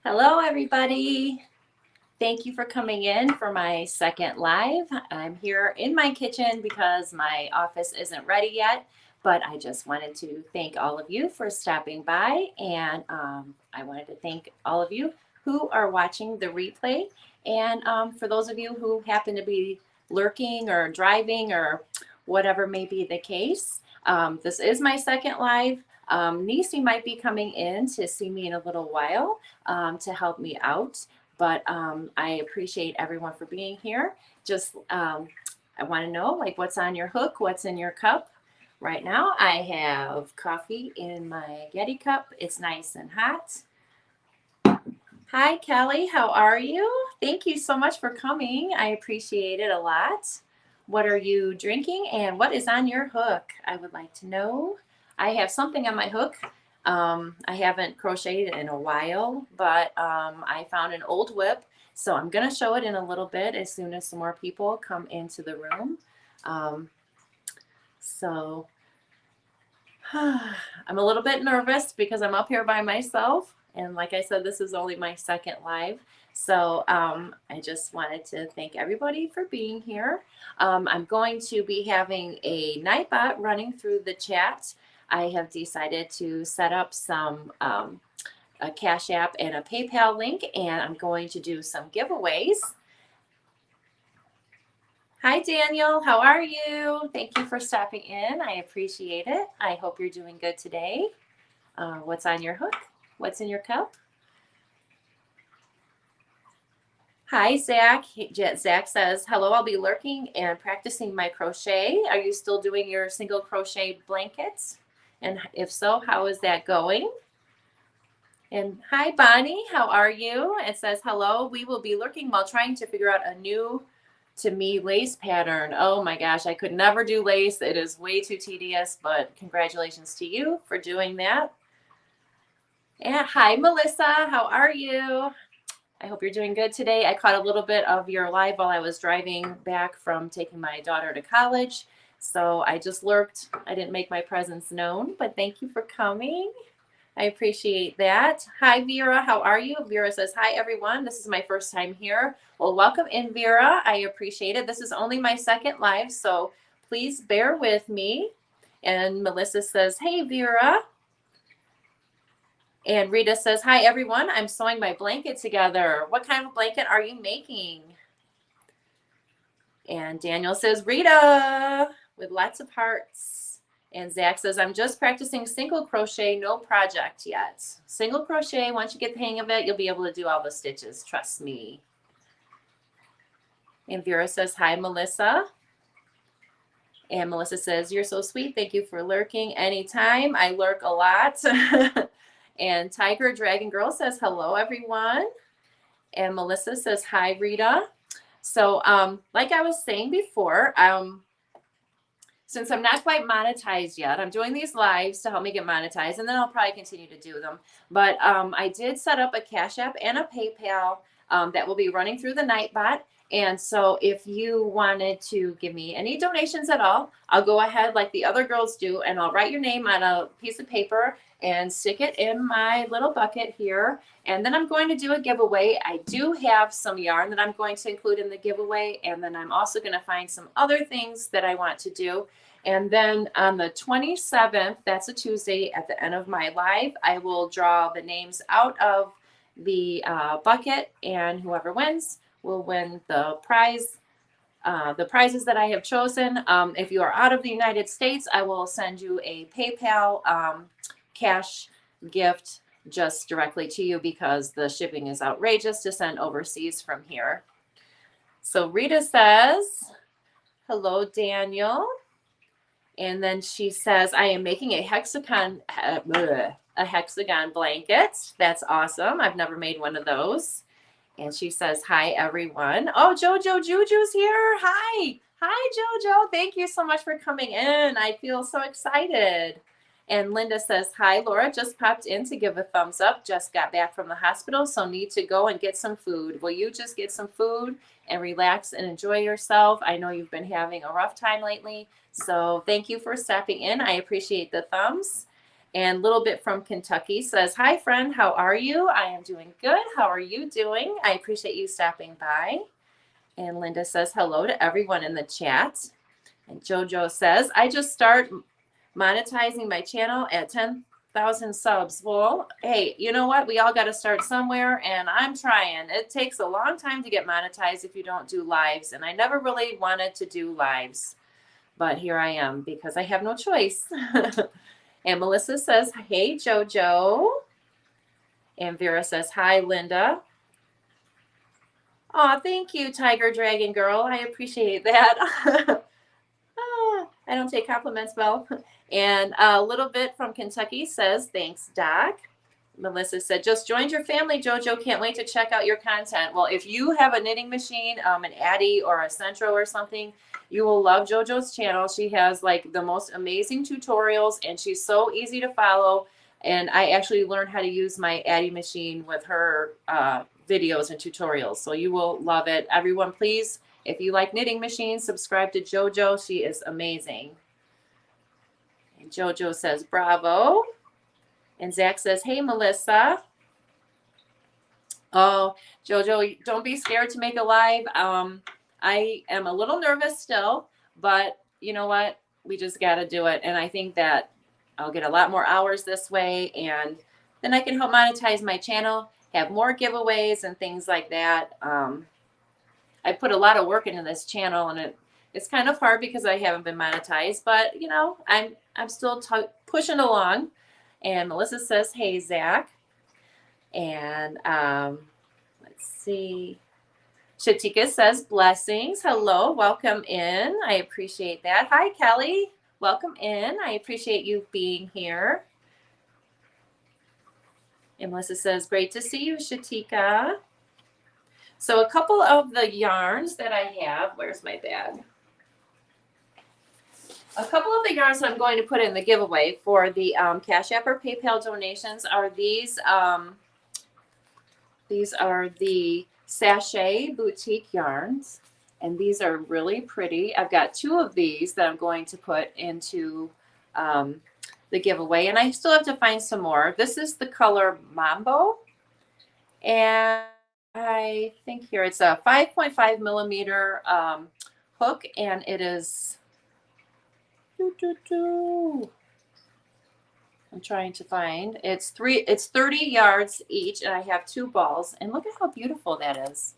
Hello, everybody. Thank you for coming in for my second live. I'm here in my kitchen because my office isn't ready yet, but I just wanted to thank all of you for stopping by, and I wanted to thank all of you who are watching the replay, and for those of you who happen to be lurking or driving or whatever may be the case. This is my second live. Nisi might be coming in to see me in a little while to help me out. But I appreciate everyone for being here. Just I want to know like what's on your hook, what's in your cup. Right now I have coffee in my Yeti cup. It's nice and hot. Hi, Kelly. How are you? Thank you so much for coming. I appreciate it a lot. What are you drinking and what is on your hook? I would like to know. I have something on my hook. I haven't crocheted in a while, but I found an old WIP. So I'm going to show it in a little bit as soon as some more people come into the room. So I'm a little bit nervous because I'm up here by myself. And like I said, this is only my second live. So I just wanted to thank everybody for being here. I'm going to be having a Nightbot running through the chat. I have decided to set up some a Cash App and a PayPal link, and I'm going to do some giveaways. Hi, Daniel. How are you? Thank you for stopping in. I appreciate it. I hope you're doing good today. What's on your hook? What's in your cup? Hi, Zach. Zach says, hello, I'll be lurking and practicing my crochet. Are you still doing your single crochet blankets? And if so, how is that going? And hi, Bonnie. How are you? It says, hello, we will be lurking while trying to figure out a new to me lace pattern. Oh my gosh, I could never do lace. It is way too tedious, but congratulations to you for doing that. And hi, Melissa. How are you? I hope you're doing good today. I caught a little bit of your live while I was driving back from taking my daughter to college. So I just lurked. I didn't make my presence known, but thank you for coming. I appreciate that. Hi, Vera. How are you? Vera says, hi, everyone. This is my first time here. Well, welcome in, Vera. I appreciate it. This is only my second live, so please bear with me. And Melissa says, hey, Vera. And Rita says, hi, everyone. I'm sewing my blanket together. What kind of blanket are you making? And Daniel says, Rita, with lots of hearts. And Zach says, I'm just practicing single crochet, no project yet. Single crochet, once you get the hang of it, you'll be able to do all the stitches. Trust me. And Vera says, hi, Melissa. And Melissa says, you're so sweet. Thank you for lurking anytime. I lurk a lot. And Tiger Dragon Girl says, hello, everyone. And Melissa says, hi, Rita. So like I was saying before, since I'm not quite monetized yet, I'm doing these lives to help me get monetized, and then I'll probably continue to do them. But I did set up a Cash App and a PayPal that will be running through the Nightbot. And so if you wanted to give me any donations at all, I'll go ahead like the other girls do, and I'll write your name on a piece of paper and stick it in my little bucket here. And then I'm going to do a giveaway. I do have some yarn that I'm going to include in the giveaway. And then I'm also going to find some other things that I want to do. And then on the 27th, that's a Tuesday, at the end of my live, I will draw the names out of the bucket, and whoever wins will win the prize. The prizes that I have chosen. If you are out of the United States, I will send you a PayPal cash gift just directly to you because the shipping is outrageous to send overseas from here. So Rita says, hello, Daniel. And then she says, I am making a hexagon blanket. That's awesome. I've never made one of those. And she says, hi, everyone. Oh, Jojo Juju's here. Hi. Hi, Jojo. Thank you so much for coming in. I feel so excited. And Linda says, hi, Laura. Just popped in to give a thumbs up. Just got back from the hospital, so need to go and get some food. Will you just get some food and relax and enjoy yourself? I know you've been having a rough time lately, so thank you for stopping in. I appreciate the thumbs. And Little Bit from Kentucky says, hi, friend. How are you? I am doing good. How are you doing? I appreciate you stopping by. And Linda says, hello to everyone in the chat. And JoJo says, I just start monetizing my channel at 10,000 subs. Well, hey, you know what? We all got to start somewhere, and I'm trying. It takes a long time to get monetized if you don't do lives, and I never really wanted to do lives, but here I am because I have no choice. And Melissa says, hey, JoJo. And Vera says, hi, Linda. Oh, thank you, Tiger Dragon Girl. I appreciate that. I don't take compliments, Belle. And a Little Bit from Kentucky says, thanks, Doc. Melissa said, just joined your family, JoJo. Can't wait to check out your content. Well, if you have a knitting machine, an Addi or a Centro or something, you will love JoJo's channel. She has like the most amazing tutorials, and she's so easy to follow. And I actually learned how to use my Addi machine with her videos and tutorials. So you will love it. Everyone, please, if you like knitting machines, subscribe to JoJo. She is amazing. And JoJo says, bravo. And Zach says, hey, Melissa. Oh, JoJo, don't be scared to make a live. I am a little nervous still, but you know what? We just got to do it. And I think that I'll get a lot more hours this way, and then I can help monetize my channel, have more giveaways and things like that. I put a lot of work into this channel, and it's kind of hard because I haven't been monetized, but you know, I'm still pushing along. And Melissa says, hey, Zach. And let's see. Shatika says, blessings. Hello, welcome in. I appreciate that. Hi, Kelly. Welcome in. I appreciate you being here. And Melissa says, great to see you, Shatika. So a couple of the yarns that I have, where's my bag? A couple of the yarns that I'm going to put in the giveaway for the Cash App or PayPal donations are these. These are the Sachet Boutique yarns, and these are really pretty. I've got two of these that I'm going to put into the giveaway, and I still have to find some more. This is the color Mambo, and I think here it's a 5.5 millimeter hook, and it is I'm trying to find. It's 30 yards each, and I have two balls, and look at how beautiful that is.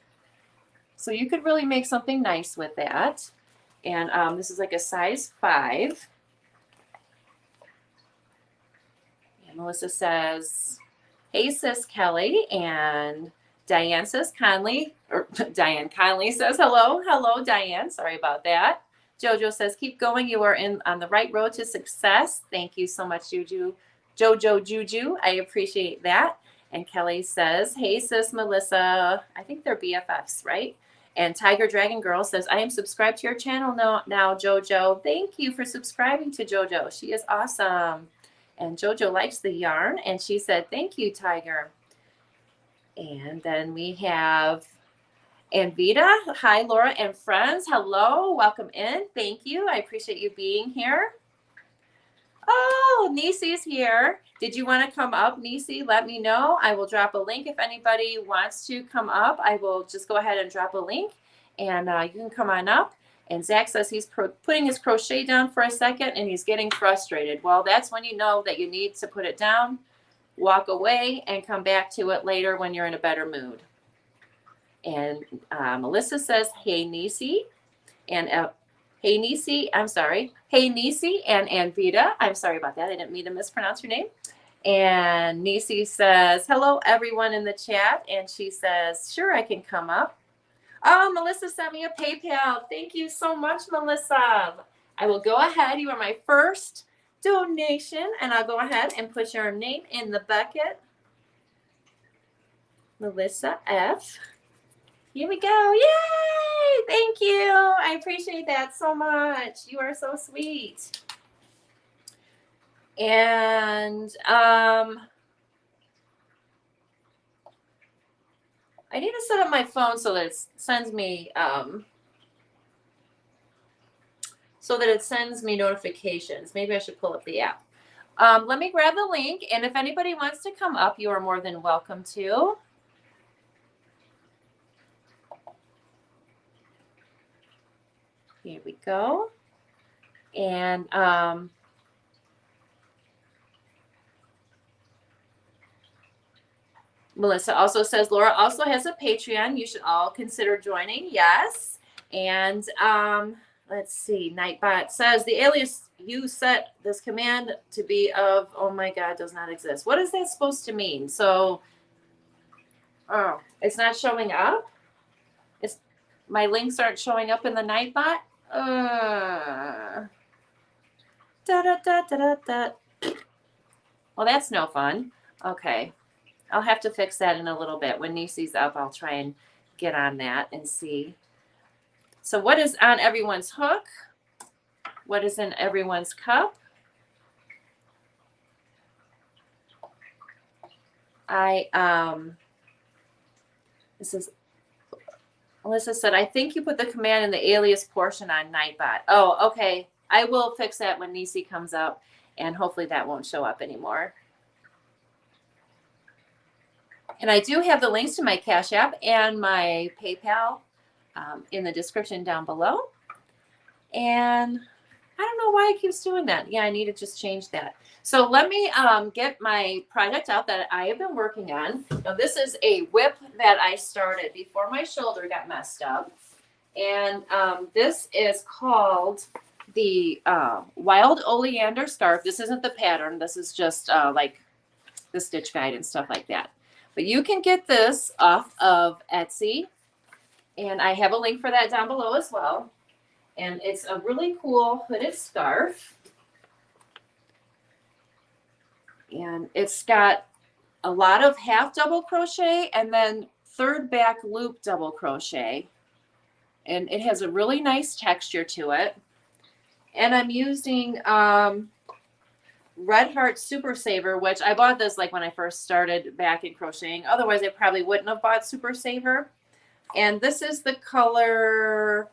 So you could really make something nice with that. And this is like a size 5. And Melissa says, hey, sis Kelly. And Diane says Conley, or Diane Conley says hello. Hello, Diane. Sorry about that. JoJo says, keep going. You are on the right road to success. Thank you so much, JoJo Juju. I appreciate that. And Kelly says, hey, sis Melissa. I think they're BFFs, right? And Tiger Dragon Girl says, I am subscribed to your channel now, JoJo. Thank you for subscribing to JoJo. She is awesome. And JoJo likes the yarn. And she said, thank you, Tiger. And then we have Anvita. Hi, Laura and friends. Hello. Welcome in. Thank you. I appreciate you being here. Oh, Nisi's here. Did you want to come up, Nisi? Let me know. I will drop a link if anybody wants to come up. I will just go ahead and drop a link, and you can come on up. And Zach says he's putting his crochet down for a second, and he's getting frustrated. Well, that's when you know that you need to put it down, walk away, and come back to it later when you're in a better mood. And Melissa says, hey, Nisi. And hey, Nisi, I'm sorry. Hey, Nisi and Anvita. I'm sorry about that. I didn't mean to mispronounce your name. And Nisi says, hello, everyone in the chat. And she says, sure, I can come up. Oh, Melissa sent me a PayPal. Thank you so much, Melissa. I will go ahead. You are my first donation. And I'll go ahead and put your name in the bucket. Melissa F. Here we go. Yay! Thank you. I appreciate that so much. You are so sweet. And I need to set up my phone so that it sends me notifications. Maybe I should pull up the app. Let me grab the link, and if anybody wants to come up, you are more than welcome to. Here we go. And Melissa also says, Laura also has a Patreon. You should all consider joining. Yes. And let's see. Nightbot says the alias you set this command to be of, oh my God, does not exist. What is that supposed to mean? So, oh, it's not showing up. It's my links aren't showing up in the Nightbot. Da, da, da, da, da, da. Well, that's no fun. Okay. I'll have to fix that in a little bit. When Nisi's up, I'll try and get on that and see. So what is on everyone's hook? What is in everyone's cup? This is, Alyssa said, I think you put the command in the alias portion on Nightbot. Oh, okay. I will fix that when Nisi comes up, and hopefully that won't show up anymore. And I do have the links to my Cash App and my PayPal in the description down below. And I don't know why it keeps doing that. Yeah, I need to just change that. So let me get my project out that I have been working on. Now, this is a WIP that I started before my shoulder got messed up. And this is called the Wild Oleander Scarf. This isn't the pattern. This is just like the stitch guide and stuff like that. But you can get this off of Etsy. And I have a link for that down below as well. And it's a really cool hooded scarf. And it's got a lot of half double crochet and then third back loop double crochet. And it has a really nice texture to it. And I'm using Red Heart Super Saver, which I bought this like when I first started back in crocheting. Otherwise, I probably wouldn't have bought Super Saver. And this is the color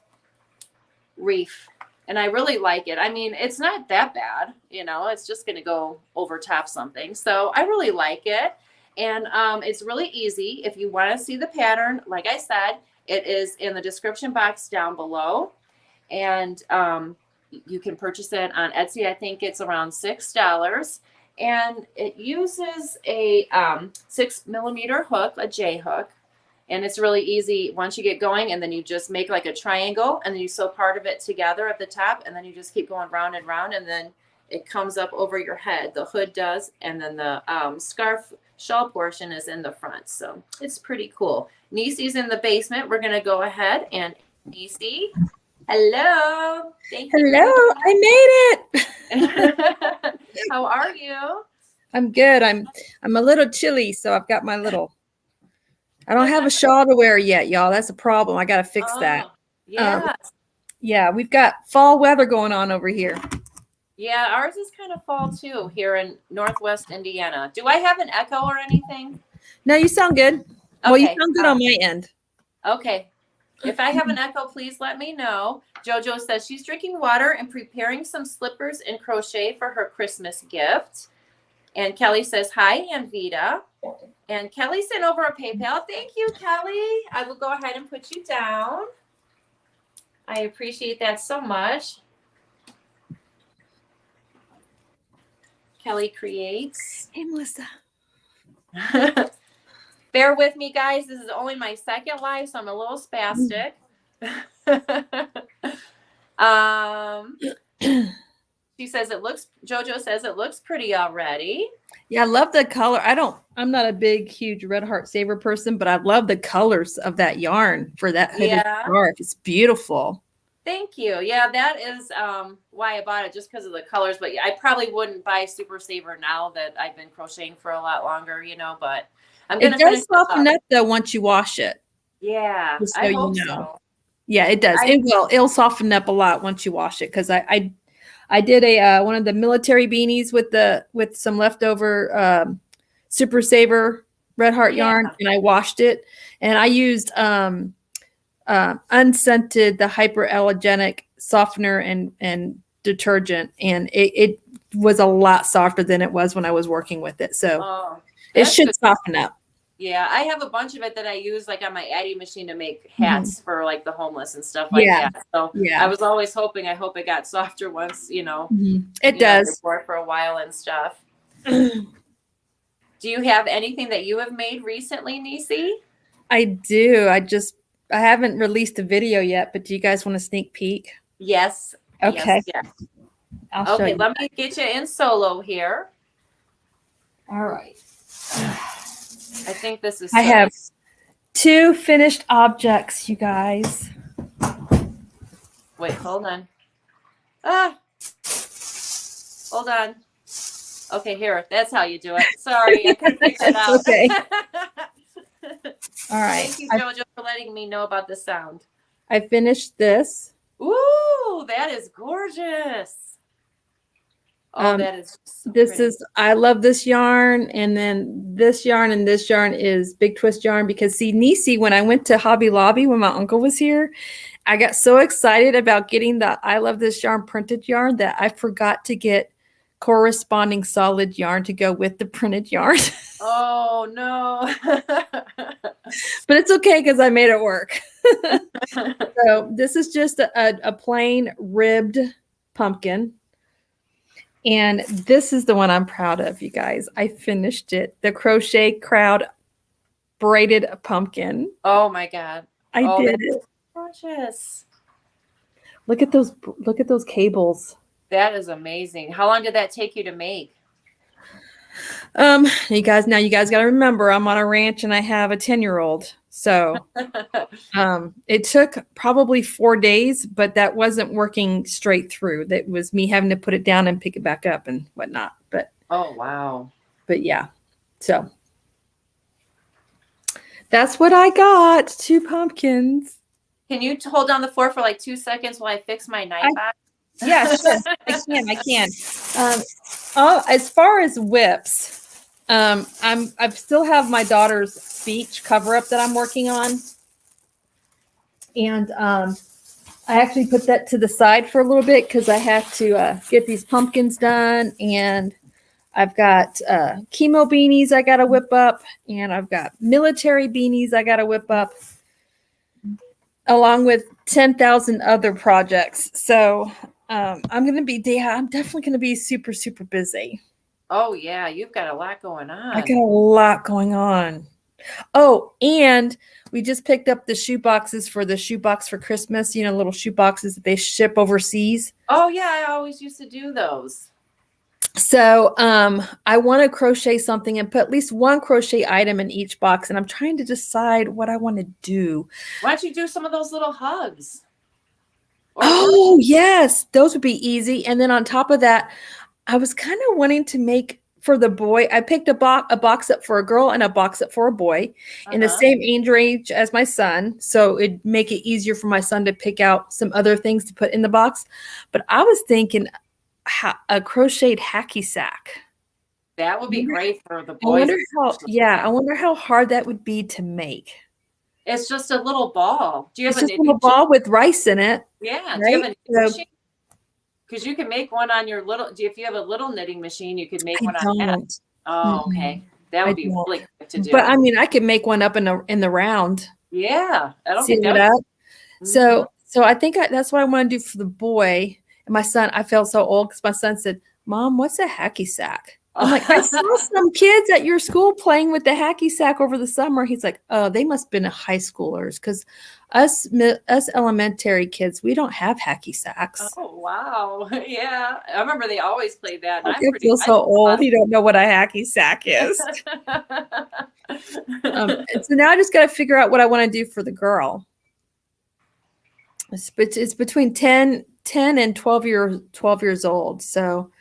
Reef. And I really like it. I mean, it's not that bad, you know, it's just going to go over top something. So I really like it. And it's really easy. If you want to see the pattern, like I said, it is in the description box down below. And you can purchase it on Etsy. I think it's around $6. And it uses a 6mm hook, a J hook. And it's really easy once you get going, and then you just make like a triangle, and then you sew part of it together at the top, and then you just keep going round and round, and then it comes up over your head. The hood does, and then the scarf shawl portion is in the front. So it's pretty cool. Nisi's in the basement. We're going to go ahead and Nisi. Hello. Thank you. Hello. I made it. How are you? I'm good. I'm a little chilly, so I've got my little. I don't have a shawl to wear yet, y'all. That's a problem. I got to fix that. Yeah. Yeah, we've got fall weather going on over here. Yeah, ours is kind of fall too here in Northwest Indiana. Do I have an echo or anything? No, you sound good. Okay. Well, you sound good on my end. Okay. If I have an echo, please let me know. JoJo says she's drinking water and preparing some slippers and crochet for her Christmas gift. And Kelly says, hi, Anvita. And Kelly sent over a PayPal. Thank you, Kelly. I will go ahead and put you down. I appreciate that so much. Kelly creates. Hey, Melissa. Bear with me, guys. This is only my second live, so I'm a little spastic. She says it looks, JoJo says it looks pretty already. Yeah, I love the color. I'm not a big, huge Red Heart Saver person, but I love the colors of that yarn for that hooded scarf. It's beautiful. Thank you. Yeah, that is why I bought it, just because of the colors. But I probably wouldn't buy Super Saver now that I've been crocheting for a lot longer, you know, but I'm going to finish it does soften up though once you wash it. Yeah, just so I you hope know. so. Yeah, it does. It will. It'll soften up a lot once you wash it, because I did a one of the military beanies with some leftover Super Saver Red Heart yarn, and I washed it, and I used unscented the hyperallergenic softener and detergent, and it was a lot softer than it was when I was working with it. So it should soften up. Yeah, I have a bunch of it that I use like on my Addi machine to make hats for like the homeless and stuff like that. So I was always hoping, I hope it got softer once, it does. Wore it for a while and stuff. Do you have anything that you have made recently, Nisi? I do. I haven't released a video yet, but do you guys want a sneak peek? Yes. Okay. Yes. I'll show you. Let me get you in solo here. All right. I think this is. I have 2 finished objects, you guys. Wait, hold on. Hold on. Okay, here. That's how you do it. Sorry, I couldn't figure it out. Okay. All right. Thank you, JoJo, for letting me know about the sound. I finished this. Ooh, that is gorgeous. Oh, that is so pretty. I love this yarn, and then this yarn and this yarn is Big Twist yarn, because see, Nisi, when I went to Hobby Lobby when my uncle was here, I got so excited about getting the I Love This Yarn printed yarn that I forgot to get corresponding solid yarn to go with the printed yarn. Oh, no. But it's okay because I made it work. So this is just a plain ribbed pumpkin. And this is the one I'm proud of, you guys. I finished it. The Crochet Crowd braided pumpkin. Oh my God. I did it. Gorgeous. Look at those cables. That is amazing. How long did that take you to make? You guys got to remember, I'm on a ranch and I have a 10-year-old. So it took probably 4 days, but that wasn't working straight through. That was me having to put it down and pick it back up and whatnot. But oh, wow. But yeah, so that's what I got. 2 pumpkins. Can you hold on the floor for like 2 seconds while I fix my knife back? Yeah, sure. I can. As far as whips, I still have my daughter's beach cover up that I'm working on, and I actually put that to the side for a little bit because I have to get these pumpkins done, and I've got chemo beanies I got to whip up, and I've got military beanies I got to whip up, along with 10,000 other projects. So I'm definitely going to be super, super busy. Oh, yeah. You've got a lot going on. I got a lot going on. Oh, and we just picked up the shoe boxes for the shoebox for Christmas, little shoe boxes that they ship overseas. Oh, yeah. I always used to do those. So I want to crochet something and put at least 1 crochet item in each box. And I'm trying to decide what I want to do. Why don't you do some of those little hugs? Oh, yes. Those would be easy. And then on top of that, I was kind of wanting to make for the boy. I picked a box up for a girl and a box up for a boy in the same age range as my son. So it'd make it easier for my son to pick out some other things to put in the box. But I was thinking a crocheted hacky sack. That would be great for the boys. I wonder how hard that would be to make. It's just a little ball. Do you have a little ball with rice in it? Yeah. Right? Do you have a knitting machine? Because you can make one on your if you have a little knitting machine, you could make one on that. Oh, okay. That would be really quick to do. But I mean, I could make one up in the round. Yeah. I don't think that. So I think that's what I want to do for the boy. And my son, I felt so old because my son said, "Mom, what's a hacky sack?" I'm like, I saw some kids at your school playing with the hacky sack over the summer. He's like, oh, they must have been high schoolers because us elementary kids, we don't have hacky sacks. Oh, wow. Yeah. I remember they always played that. I feel so old. You don't know what a hacky sack is. And so now I just got to figure out what I want to do for the girl. It's between 10 and 12 years old. So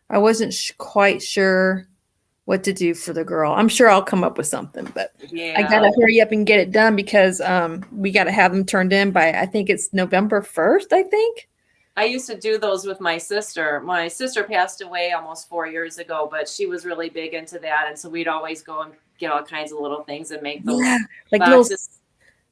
I wasn't quite sure what to do for the girl. I'm sure I'll come up with something, but I got to hurry up and get it done because we got to have them turned in by, I think it's November 1st, I think. I used to do those with my sister. My sister passed away almost 4 years ago, but she was really big into that. And so we'd always go and get all kinds of little things and make those like little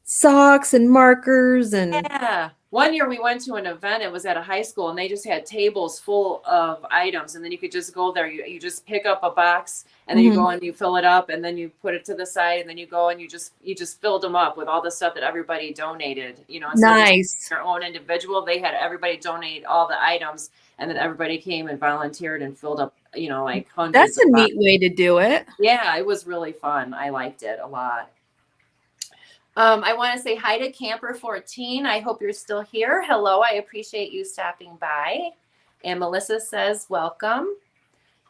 socks and markers and Yeah. One year we went to an event, it was at a high school, and they just had tables full of items, and then you could just go there. You just pick up a box, and then you go and you fill it up, and then you put it to the side, and then you go and you just filled them up with all the stuff that everybody donated. You know, instead of just their own individual, they had everybody donate all the items, and then everybody came and volunteered and filled up, you know, like hundreds. That's a neat way to do it. Yeah, it was really fun. I liked it a lot. I want to say hi to Camper 14. I hope you're still here. Hello, I appreciate you stopping by. And Melissa says, welcome.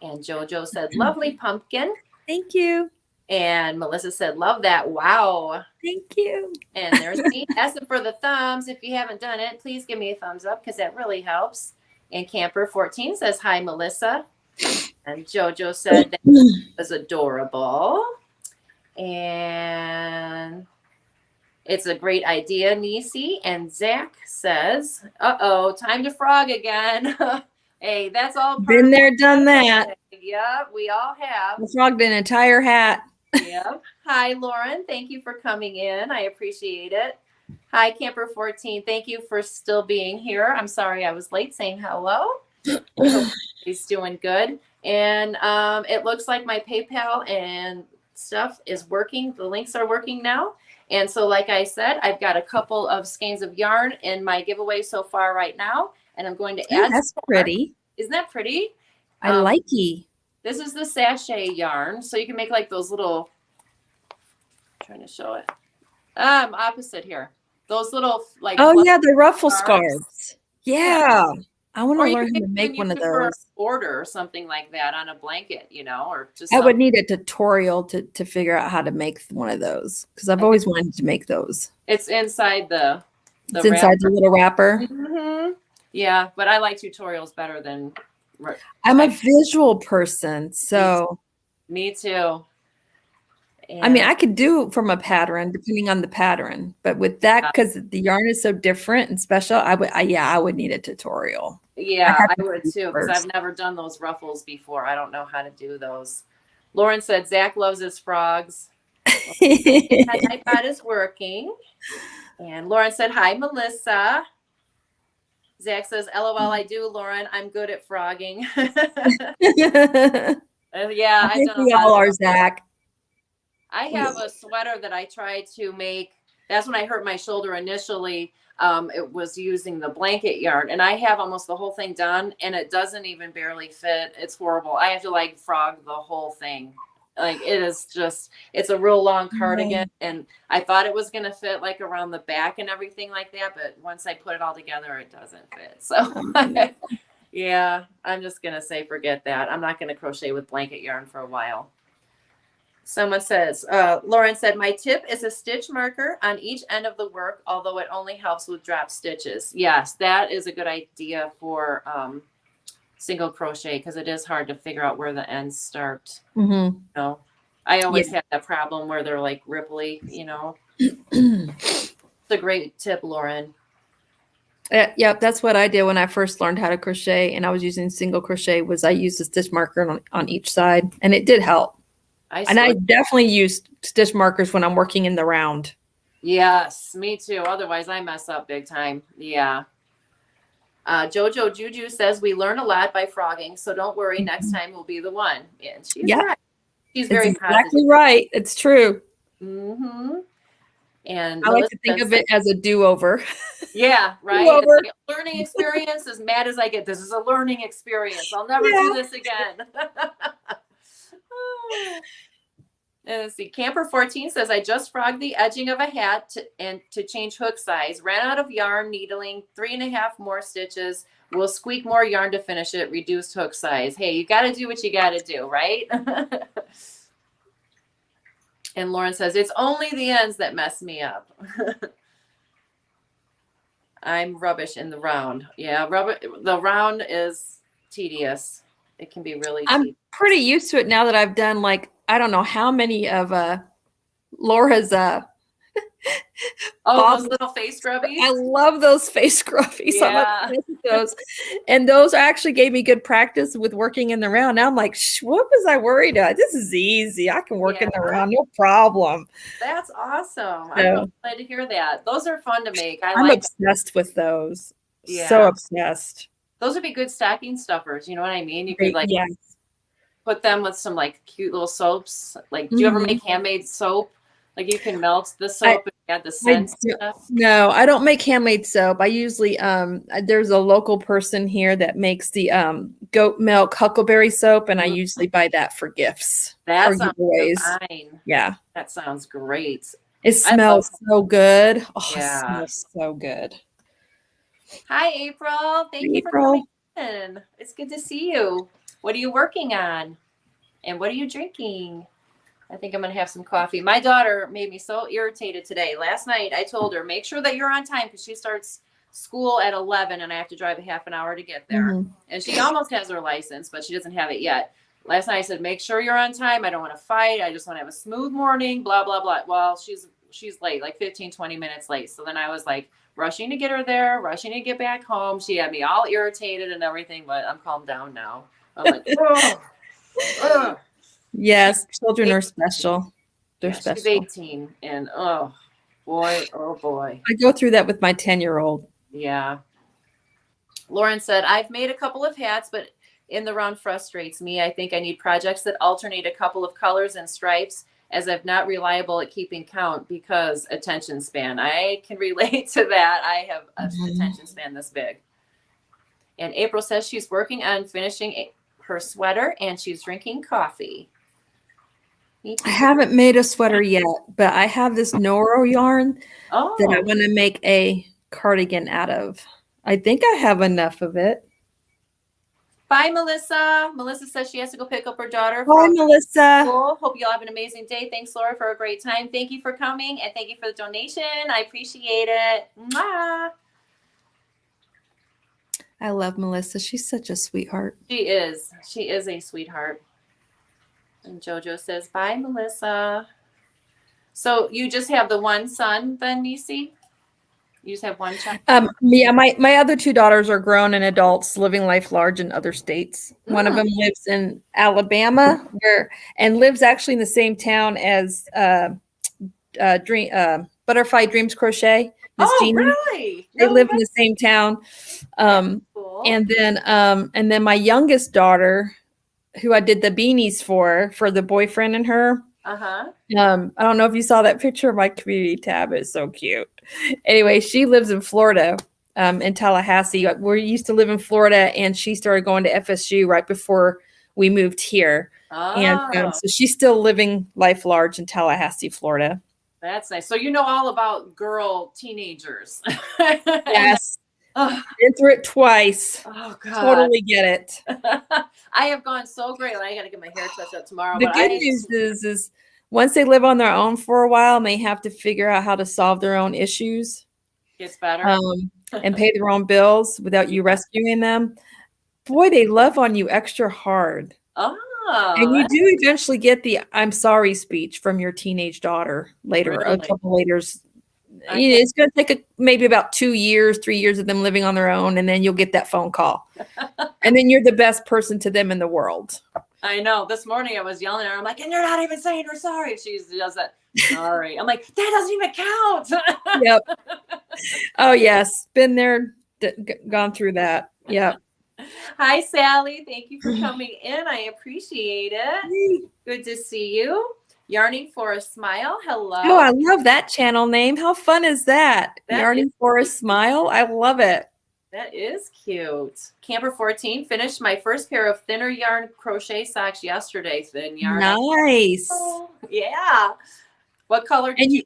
And JoJo said, lovely pumpkin. Thank you. And Melissa said, love that. Wow. Thank you. And there's me asking for the thumbs. If you haven't done it, please give me a thumbs up because that really helps. And Camper 14 says, hi, Melissa. And JoJo said that was adorable. And it's a great idea, Nisi. And Zach says, uh-oh, time to frog again. Hey, that's all. Been there, done that. Yep, we all have. I frogged an entire hat. Yep. Hi, Lauren. Thank you for coming in. I appreciate it. Hi, Camper 14. Thank you for still being here. I'm sorry I was late saying hello. He's doing good. And it looks like my PayPal and stuff is working. The links are working now. And so, like I said, I've got a couple of skeins of yarn in my giveaway so far right now. And I'm going to add. That's pretty. Isn't that pretty? I like it. This is the sachet yarn. So you can make like those little, I'm trying to show it. Opposite here. Those little like. Oh yeah, the ruffle scarves. Yeah. I want to learn how to make one of those. Order or something like that on a blanket, you know, or just. I would need a tutorial to figure out how to make one of those because I've always wanted to make those. It's inside the it's inside the little wrapper. Mm-hmm. Yeah, but I like tutorials better than. I'm a visual person, so. Me too. And I mean, I could do from a pattern depending on the pattern, but with that, because the yarn is so different and special, I would need a tutorial. Yeah, I would too, because I've never done those ruffles before. I don't know how to do those. Lauren said Zach loves his frogs. My iPad is working. And Lauren said, hi, Melissa. Zach says, LOL, I do, Lauren. I'm good at frogging. Yeah, I think we all are, Zach. I have a sweater that I tried to make. That's when I hurt my shoulder initially. It was using the blanket yarn, and I have almost the whole thing done, and it doesn't even barely fit. It's horrible. I have to like frog the whole thing. Like it is just, it's a real long cardigan, and I thought it was going to fit like around the back and everything like that, but once I put it all together, it doesn't fit. So yeah, I'm just going to say, forget that. I'm not going to crochet with blanket yarn for a while. Someone says, Lauren said, my tip is a stitch marker on each end of the work, although it only helps with drop stitches. Yes, that is a good idea for single crochet because it is hard to figure out where the ends start. Mm-hmm. You know, I always have that problem where they're like ripply, you know. It's a great tip, Lauren. Yep, that's what I did when I first learned how to crochet and I was using single crochet was I used a stitch marker on each side and it did help. I definitely use stitch markers when I'm working in the round. Yes, me too. Otherwise, I mess up big time. Yeah. Jojo Juju says we learn a lot by frogging, so don't worry. Next time will be the one. And she's right. She's very exactly right. It's true. Mm-hmm. And I like to think of it as a do-over. Yeah, right. It's like a learning experience. As mad as I get, this is a learning experience. I'll never do this again. And let's see, Camper 14 says, I just frogged the edging of a hat to change hook size. Ran out of yarn, needling 3.5 more stitches. We'll squeak more yarn to finish it. Reduced hook size. Hey, you got to do what you got to do, right? And Lauren says, it's only the ends that mess me up. I'm rubbish in the round. Yeah, the round is tedious. It can be really I'm tedious. Pretty used to it now that I've done like, I don't know how many of Laura's Oh, Bob, those little face scrubbies. I love those face scrubbies. Yeah. I'm obsessed with those. And those actually gave me good practice with working in the round. Now I'm like, what was I worried about? This is easy. I can work in the round, no problem. That's awesome. I'm So really glad to hear that. Those are fun to make. I I'm like obsessed with those. Yeah. So obsessed. Those would be good stocking stuffers. You know what I mean? You could like Yes. put them with some like cute little soaps. Like, do you ever make handmade soap? Like you can melt the soap and add the scent stuff. No, I don't make handmade soap. I usually there's a local person here that makes the goat milk huckleberry soap, and I usually buy that for gifts. That or sounds giveaways. fine. Yeah. That sounds great. It smells so good. Oh, Yeah. it smells so good. Hi, April. Thank you for coming in. It's good to see you. What are you working on? And what are you drinking? I think I'm going to have some coffee. My daughter made me so irritated today. Last night, I told her, make sure that you're on time because she starts school at 11 and I have to drive a half an hour to get there. And she almost has her license, but she doesn't have it yet. Last night I said, make sure you're on time. I don't want to fight. I just want to have a smooth morning, blah, blah, blah. Well, she's late, like 15, 20 minutes late. So then I was like rushing to get her there, rushing to get back home. She had me all irritated and everything, but I'm calmed down now. I'm like, oh. Yes, children are special. They're special. She's 18 and oh boy. I go through that with my 10-year-old. Yeah. Lauren said, I've made a couple of hats, but in the round frustrates me. I think I need projects that alternate a couple of colors and stripes as I'm not reliable at keeping count because attention span. I can relate to that. I have an attention span this big. And April says she's working on finishing her sweater and she's drinking coffee. I haven't made a sweater yet, but I have this Noro yarn that I want to make a cardigan out of. I think I have enough of it. Bye, Melissa. Melissa says she has to go pick up her daughter. Bye, Melissa. School. Hope you all have an amazing day. Thanks, Laura, for a great time. Thank you for coming, and thank you for the donation. I appreciate it. Mwah. I love Melissa. She's such a sweetheart. She is. She is a sweetheart. And JoJo says, bye, Melissa. So you just have the one son then, Nisi? You just have one child? Yeah, my other two daughters are grown and adults living life large in other states. One of them lives in Alabama and lives actually in the same town as Butterfly Dreams Crochet. Miss Jeannie. Really? They live in the same town. Cool. And then my youngest daughter, who I did the beanies for the boyfriend and her. I don't know if you saw that picture of my community tab. It's so cute. Anyway, she lives in Florida, in Tallahassee. We used to live in Florida, and she started going to FSU right before we moved here. And so she's still living life large in Tallahassee, Florida. That's nice. So you know all about girl teenagers. Yes. Been through it twice. Oh God. Totally get it. I have gone so great. I got to get my hair touched up tomorrow. The good news is once they live on their own for a while and they have to figure out how to solve their own issues. Gets better. And pay their own bills without you rescuing them. Boy, they love on you extra hard. And you do eventually get the I'm sorry speech from your teenage daughter later, really? A couple later. It's going to take maybe about 2 years, 3 years of them living on their own, and then you'll get that phone call. And then you're the best person to them in the world. I know. This morning I was yelling at her. I'm like, and you're not even saying you're sorry. She does that. Sorry. I'm like, that doesn't even count. Yep. Oh, yes. Been there, gone through that. Yep. Hi, Sally. Thank you for coming in. I appreciate it. Good to see you. Yarning for a Smile. Hello. Oh, I love that channel name. How fun is that? Yarning for a Smile. I love it. That is cute. Camper 14 finished my first pair of thinner yarn crochet socks yesterday. Thin yarn. Nice. Oh, yeah. What color did you?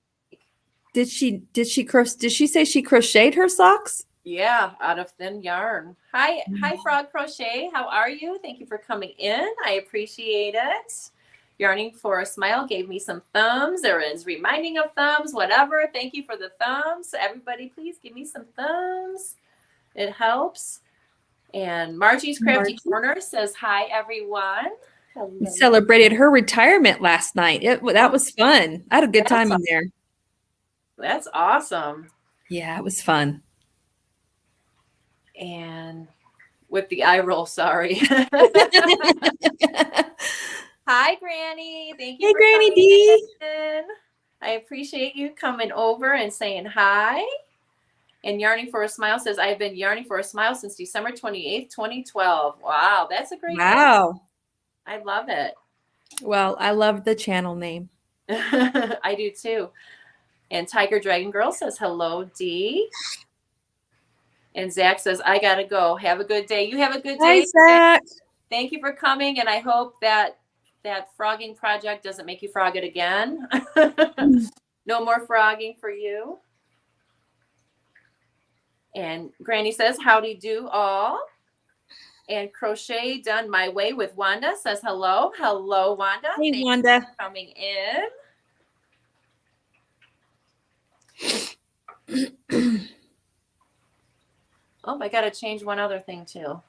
Did she say she crocheted her socks? Yeah, out of thin yarn. Hi, Frog Crochet. How are you? Thank you for coming in. I appreciate it. Yarning for a Smile gave me some thumbs. There is reminding of thumbs, whatever. Thank you for the thumbs. Everybody, please give me some thumbs. It helps. And Margie's Crafty Corner says, hi, everyone. Hello. We celebrated her retirement last night. That was fun. I had a good time in there. That's awesome. Yeah, it was fun. And with the eye roll, sorry. Hi, Granny. Thank you Hey, for Granny coming D. in. I appreciate you coming over and saying hi. And Yarning for a Smile says, I've been yarning for a smile since December 28th, 2012. Wow, that's a great name. Wow. I love it. Well, I love the channel name. I do too. And Tiger Dragon Girl says, hello, Dee. And Zach says, I got to go. Have a good day. You have a good Hi, day. Zach. Thank you for coming. And I hope that frogging project doesn't make you frog it again. No more frogging for you. And Granny says, howdy do all. And Crochet Done My Way with Wanda says, hello. Hello, Wanda. Hey, Thank Wanda. you for coming in. Oh, I got to change one other thing too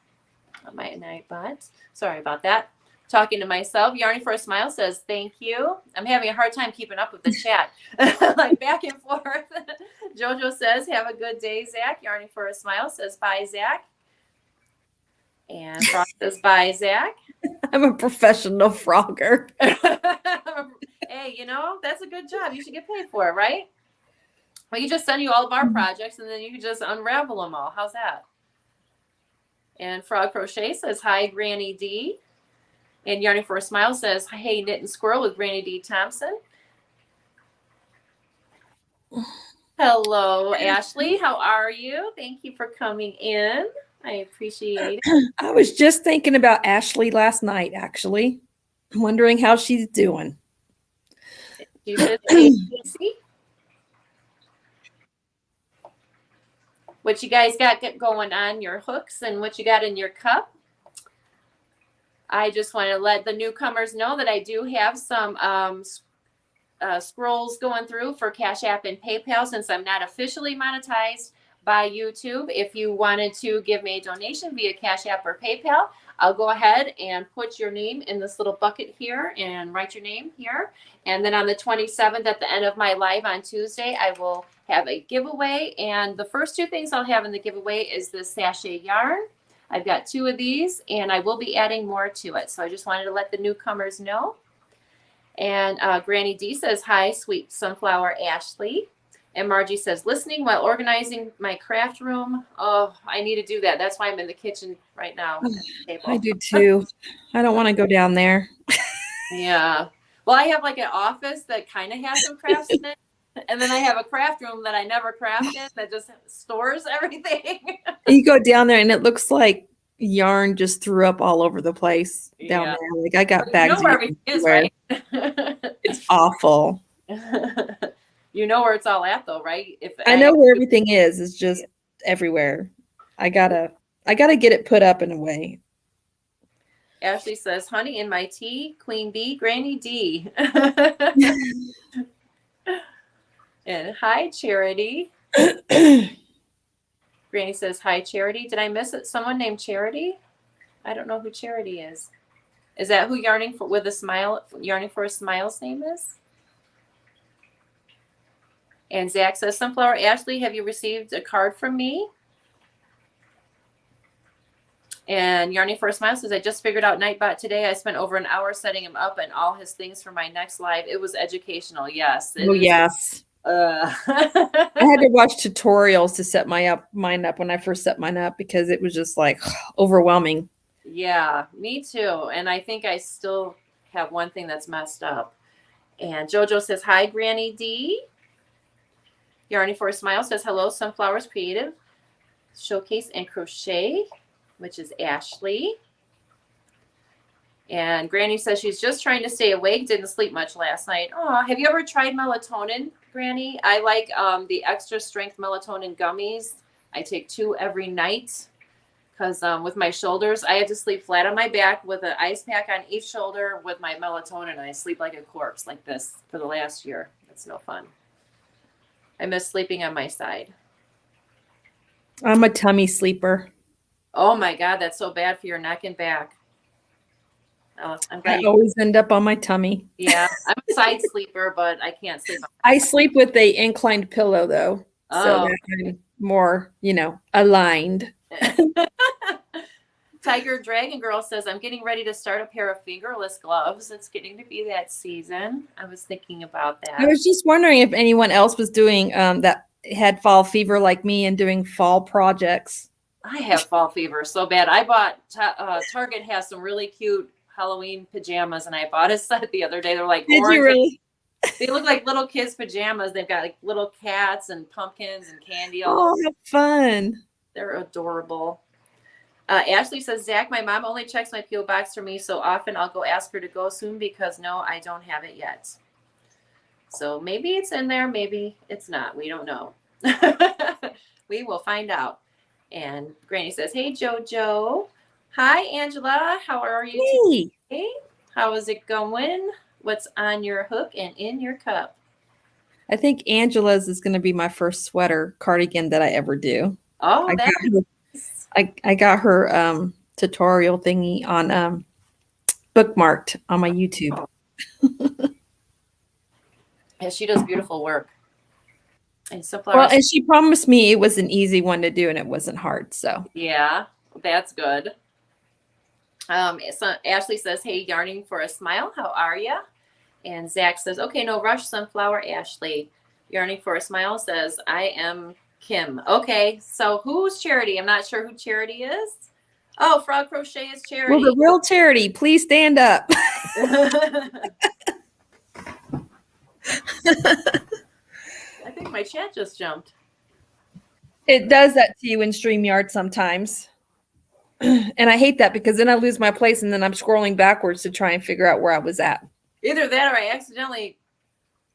on my night bot. Sorry about that. Talking to myself. Yarning for a Smile says, thank you. I'm having a hard time keeping up with the chat. Like back and forth. Jojo says, have a good day, Zach. Yarning for a Smile says, bye, Zach. And Frog says, bye, Zach. I'm a professional frogger. Hey, you know, that's a good job. You should get paid for it, right? We can just send you all of our projects and then you can just unravel them all. How's that? And Frog Crochet says, hi, Granny D. And Yarning for a Smile says, hey, Knit and Squirrel with Granny D. Thompson. Hello, Ashley. How are you? Thank you for coming in. I appreciate it. I was just thinking about Ashley last night, actually. Wondering how she's doing. You should see what you guys got going on your hooks and what you got in your cup. I just want to let the newcomers know that I do have some scrolls going through for Cash App and PayPal since I'm not officially monetized by YouTube. If you wanted to give me a donation via Cash App or PayPal, I'll go ahead and put your name in this little bucket here and write your name here. And then on the 27th, at the end of my live on Tuesday, I will have a giveaway. And the first two things I'll have in the giveaway is this sachet yarn. I've got 2 of these, and I will be adding more to it. So I just wanted to let the newcomers know. And Granny D says, hi, sweet sunflower Ashley. And Margie says, listening while organizing my craft room. Oh, I need to do that. That's why I'm in the kitchen right now. I do too. I don't want to go down there. Yeah. Well, I have like an office that kind of has some crafts in it. And then I have a craft room that I never craft in that just stores everything. You go down there and it looks like yarn just threw up all over the place down there. Like I got bags. You know where everything is, right? It's awful. You know where it's all at though, right? If I know where everything is. It's just everywhere. I gotta get it put up in a way. Ashley says, honey in my tea, Queen Bee, Granny D. And hi, Charity. Granny says, hi, Charity. Did I miss it? Someone named Charity? I don't know who Charity is. Is that who Yarning for a Smile's name is? And Zach says, Sunflower Ashley, have you received a card from me? And Yarning for a Smile says, I just figured out Nightbot today. I spent over an hour setting him up and all his things for my next live. It was educational. Yes. Yes. I had to watch tutorials to set mine up when I first set mine up because it was just like overwhelming. Yeah, me too. And I think I still have one thing that's messed up. And Jojo says, hi, Granny D. Yarning for a Smile says, hello, Sunflowers Creative Showcase and Crochet, which is Ashley. And Granny says she's just trying to stay awake, didn't sleep much last night. Oh, have you ever tried melatonin, Granny? I like the extra strength melatonin gummies. I take 2 every night because with my shoulders, I have to sleep flat on my back with an ice pack on each shoulder with my melatonin. I sleep like a corpse like this for the last year. It's no fun. I miss sleeping on my side. I'm a tummy sleeper. Oh my God, that's so bad for your neck and back. Oh, I'm I glad you. always end up on my tummy. Yeah, I'm a side sleeper, but I can't sleep. I sleep with a inclined pillow though, so Oh. that I'm more, aligned. Tiger Dragon Girl says, I'm getting ready to start a pair of fingerless gloves. It's getting to be that season. I was thinking about I that. was just wondering if anyone else was doing that had fall fever like me and doing fall projects. I have fall fever so bad. I bought, Target has some really cute Halloween pajamas, and I bought a set the other day. They're like Did orange. you really? They look like little kids' pajamas. They've got like little cats and pumpkins and candy all Oh, over. how fun. They're adorable. Ashley says, Zach, my mom only checks my P.O. box for me, so often I'll go ask her to go soon because no, I don't have it yet. So maybe it's in there, maybe it's not. We don't know. We will find out. And Granny says, hey, JoJo. Hi, Angela. How are you today? How is it going? What's on your hook and in your cup? I think Angela's is going to be my first sweater cardigan that I ever do. Oh, I got her tutorial thingy on bookmarked on my YouTube. Yeah, she does beautiful work. And Well, and she promised me it was an easy one to do and it wasn't hard. So yeah, that's good. So Ashley says, hey, yarning for a smile. How are ya? And Zach says, okay, no rush, sunflower. Ashley, yarning for a smile says, I am Kim. Okay, so who's Charity? I'm not sure who Charity is. Oh, Frog Crochet is Charity. Well, the real Charity, please stand up. I think my chat just jumped. It does that to you in StreamYard sometimes. And I hate that because then I lose my place and then I'm scrolling backwards to try and figure out where I was at. Either that or I accidentally.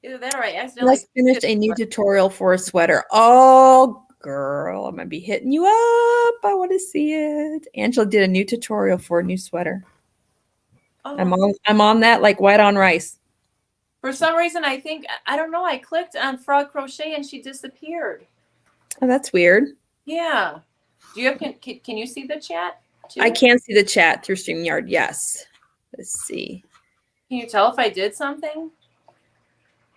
Let's finish a new tutorial for a sweater. Oh, girl, I'm going to be hitting you up. I want to see it. Angela did a new tutorial for a new sweater. Oh. I'm on that like white on rice. For some reason, I don't know, I clicked on Frog Crochet and she disappeared. Oh, that's weird. Yeah. Do you have, can you see the chat too? I can see the chat through StreamYard, yes. Let's see. Can you tell if I did something?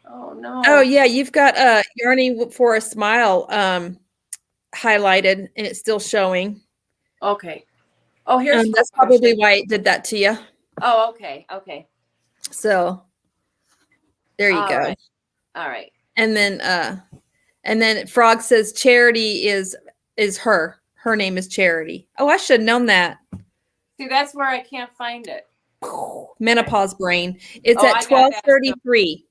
Oh, no. Oh, yeah, you've got Yarning for a Smile highlighted, and it's still showing. Okay. Oh, here's that's probably why it did that to you. Oh, okay. Okay. So there you go. Right. All right. And then Frog says Charity is her. Her name is Charity. Oh, I should have known that. See, that's where I can't find it. Menopause brain. It's at 12:33.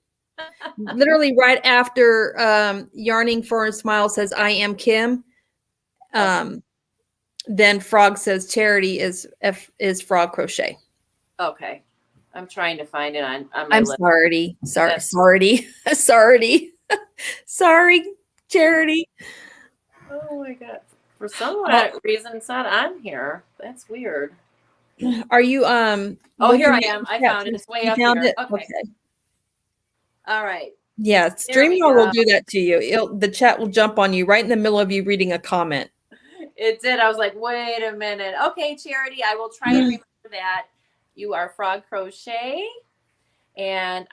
Literally right after Yarning for a Smile says I am Kim. Then Frog says Charity is Frog Crochet. Okay. I'm trying to find it on my list. Sorry, Charity. Oh my God. For some reason it's not on here. That's weird. Are you oh, here I am. I found it. It's way up here. Okay. All right. Yeah, StreamYard will do that to you. The chat will jump on you right in the middle of you reading a comment. It did. I was like, wait a minute. Okay, Charity, I will try and remember that. You are Frog Crochet. And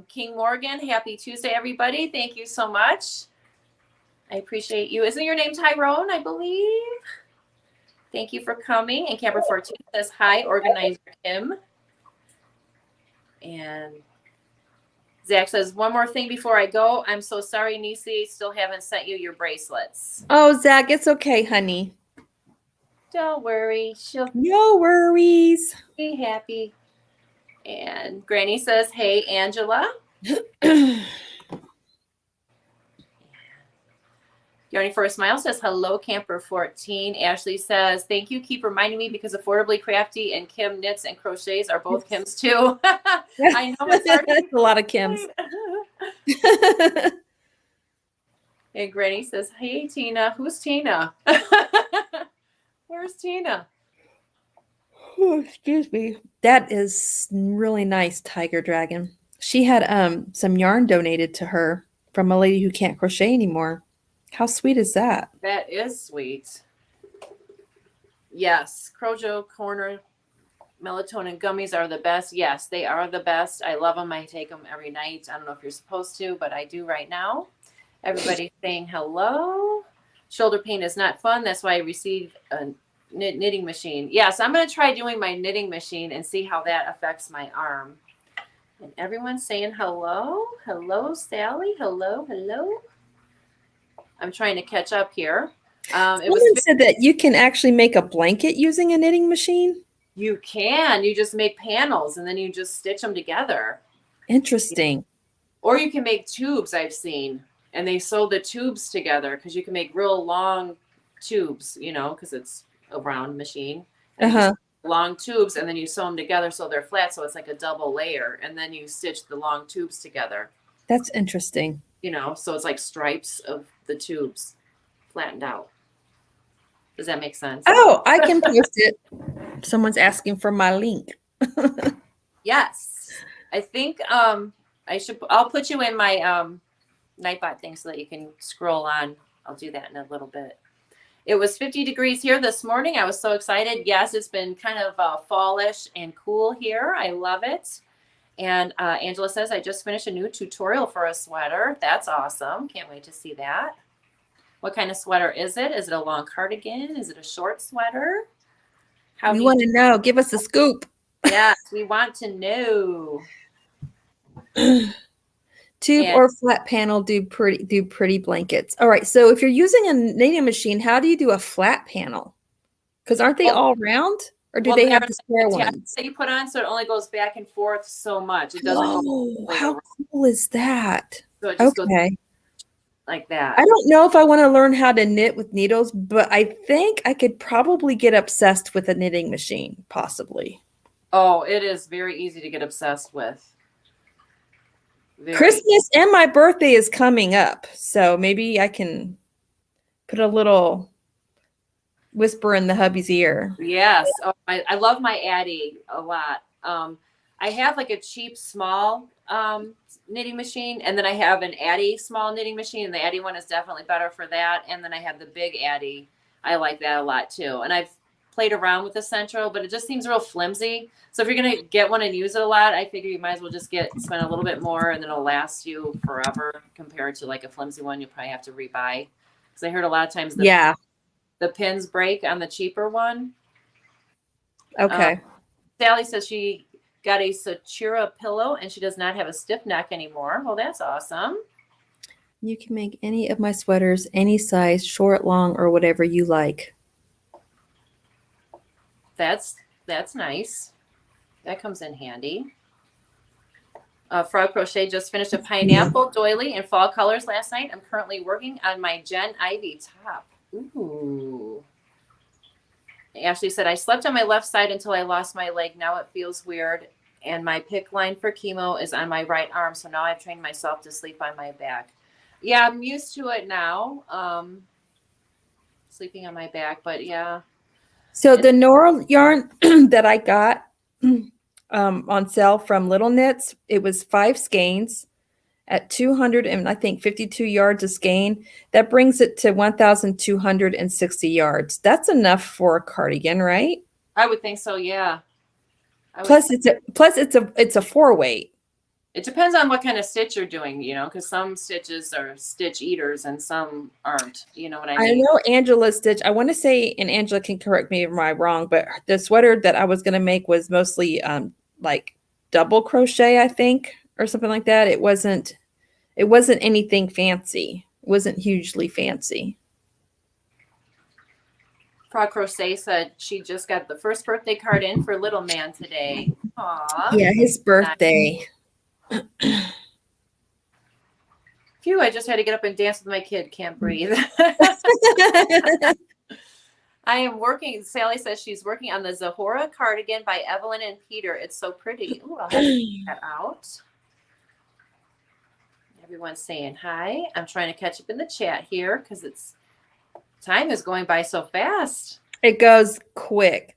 King Morgan, happy Tuesday, everybody. Thank you so much. I appreciate you. Isn't your name Tyrone, I believe? Thank you for coming. And Camper 14 says, hi, Organizer Kim. And Zach says, one more thing before I go. I'm so sorry, Nisi, still haven't sent you your bracelets. Oh, Zach, it's okay, honey. Don't worry. No worries. Be happy. And Granny says, hey, Angela. Yarning for a Smile says, hello, Camper 14. Ashley says, thank you. Keep reminding me because Affordably Crafty and Kim Knits and Crochets are both Kims too. I know it's hard. That's a lot of Kims. And Granny says, hey, Tina. Who's Tina? Where's Tina? Oh, excuse me. That is really nice, Tiger Dragon. She had some yarn donated to her from a lady who can't crochet anymore. How sweet is that? That is sweet. Yes, Crojo Corner. Melatonin gummies are the best. Yes, they are the best. I love them. I take them every night. I don't know if you're supposed to, but I do right now. Everybody's saying hello. Shoulder pain is not fun. That's why I received a knitting machine. Yes, I'm going to try doing my knitting machine and see how that affects my arm. And everyone's saying hello. Hello, Sally. Hello, hello. I'm trying to catch up here. Someone said that you can actually make a blanket using a knitting machine. You can. You just make panels and then you just stitch them together. Interesting. Or you can make tubes, I've seen. And they sew the tubes together because you can make real long tubes, you know, because it's a round machine. Long tubes, and then you sew them together so they're flat, so it's like a double layer, and then you stitch the long tubes together. That's interesting. You know, so it's like stripes of the tubes flattened out. Does that make sense? Oh, I can post it. Someone's asking for my link. Yes. I think I'll put you in my Nightbot thing so that you can scroll on. I'll do that in a little bit. It was 50 degrees here this morning. I was so excited. Yes, it's been kind of fallish and cool here. I love it. And Angela says, I just finished a new tutorial for a sweater. That's awesome. Can't wait to see that. What kind of sweater is it? Is it a long cardigan? Is it a short sweater? We want to know. Give us a scoop. Yes, we want to know. Tube or flat panel do pretty blankets. All right. So if you're using a knitting machine, how do you do a flat panel? Because aren't they all round, or do they have the square ones that you put on? So it only goes back and forth so much. It doesn't go. How cool is that? So it just goes like that. I don't know if I want to learn how to knit with needles, but I think I could probably get obsessed with a knitting machine, possibly. Oh, it is very easy to get obsessed with. Christmas and my birthday is coming up, so maybe I can put a little whisper in the hubby's ear. Yes. Oh, I love my Addi a lot. I have like a cheap small knitting machine, and then I have an Addi small knitting machine, and the Addi one is definitely better for that. And then I have the big Addi. I like that a lot too. And I've played around with the Central, but it just seems real flimsy. So if you're going to get one and use it a lot, I figure you might as well just spend a little bit more, and then it'll last you forever compared to like a flimsy one you'll probably have to rebuy. Because I heard a lot of times the pins break on the cheaper one. Okay. Sally says she got a Satura pillow and she does not have a stiff neck anymore. Well, that's awesome. You can make any of my sweaters, any size, short, long, or whatever you like. That's nice. That comes in handy. Frog Crochet just finished a pineapple doily in fall colors last night. I'm currently working on my Jen Ivy top. Ooh. Ashley said, I slept on my left side until I lost my leg. Now it feels weird. And my pick line for chemo is on my right arm. So now I've trained myself to sleep on my back. Yeah, I'm used to it now. Sleeping on my back, but yeah. So the Nora yarn that I got on sale from Little Knits, it was 5 skeins at 200 and I think 52 yards a skein. That brings it to 1,260 yards. That's enough for a cardigan, right? I would think so. Yeah. Plus it's a 4-weight. It depends on what kind of stitch you're doing, you know, because some stitches are stitch eaters and some aren't. You know what I mean? I know Angela's stitch. I want to say, and Angela can correct me if I'm wrong, but the sweater that I was going to make was mostly like double crochet, I think, or something like that. It wasn't anything fancy. It wasn't hugely fancy. Frog Crochet said she just got the first birthday card in for little man today. Aww. Yeah, his birthday. Phew, I just had to get up and dance with my kid. Can't breathe. I am working. Sally says she's working on the Zahora cardigan by Evelyn and Peter. It's so pretty. Ooh, I'll have to check that out. Everyone's saying hi. I'm trying to catch up in the chat here because time is going by so fast. It goes quick.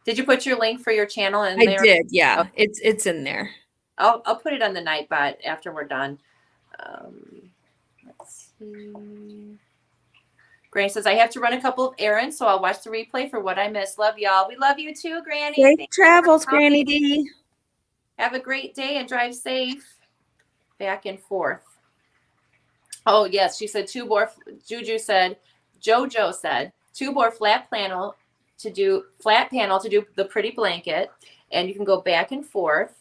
Did you put your link for your channel in there? I did, yeah. Okay. It's in there. I'll put it on the Nightbot after we're done. Let's see. Granny says, I have to run a couple of errands, so I'll watch the replay for what I missed. Love y'all. We love you too, Granny. Safe Thank travels, Granny D. Have a great day and drive safe. Back and forth. Oh, yes. She said Juju said, Jojo said, 2-bore flat panel to do the pretty blanket. And you can go back and forth.